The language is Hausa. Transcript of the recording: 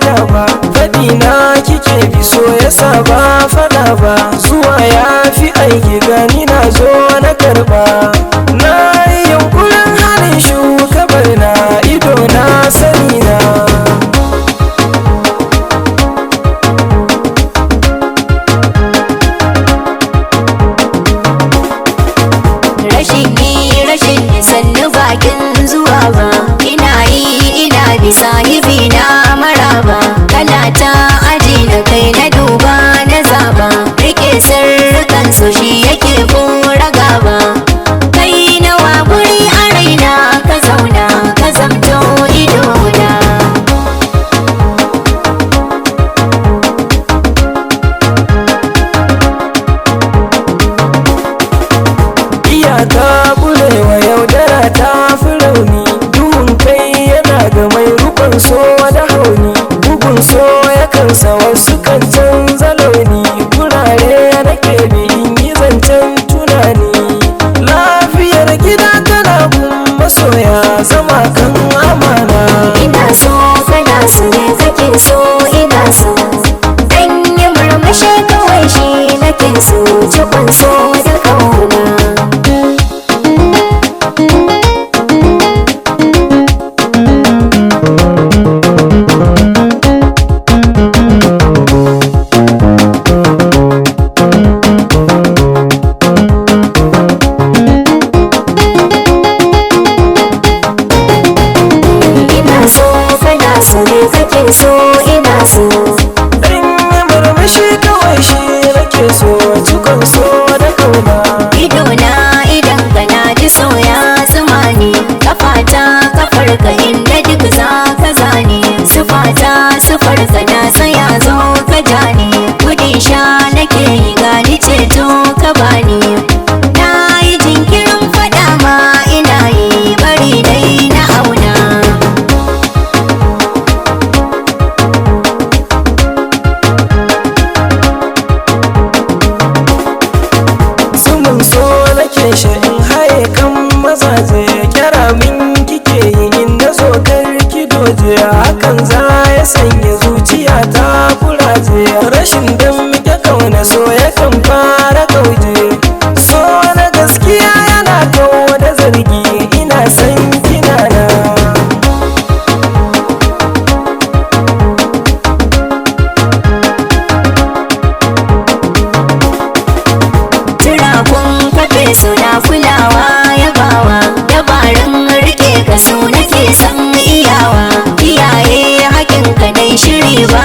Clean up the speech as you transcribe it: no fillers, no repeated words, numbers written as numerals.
fa'ida ba, faɗi na kike bi so yasa ba faɗa ba, zuwa ya fi aiki gani na zo na karɓa. Na yi yunkurin halin shugabar na ido na sani na. rashin sannu bakin zuwa ba, ina yi ina bi sahibi na maraba, kana ta aji na kai na duba na zaba, rike sirrukan su shi yake kora gaba, kai nawa guri a raina ka zauna ka zamto idona. Ta bulewa yaudara ta fi rauni, duhun kai yana ga mai rukun so da hauni, bugun so yakan sa wasu kan canza launi, gurare nake bi in yi zancen tunani. Lafiyar gida tana gun masoya zama kan amana. Ina so kana so ne kake so ina so, dan yi murmushi kawai shi nake so, cikon so da kauna. So ne kake so ina so, dan yi murmushi kawai shi nake so, cikon so da kauna. idona idan kana ji so ya zuma ne, kafata kafar ka inda duk za ka zane, sufata sufar ka na tsaya zo ka jani, gudun sha nake yi gani ceto ka bani, na yi jinkirin faɗa ma ina yi bari dai na auna. So nake shi in haye kan mazaje, kyara min kike yi inda zo karki doje, hakan za ya sanya zuciya ta kuraje, rashin dan muke kauna so yakan fara kauje, so na gaskiya yana kawo da zargi, ina san kina na. Suna kulawa yabawa, dabarun rike ka so nake san iyawa, iyaye hakin ka dai shiri ba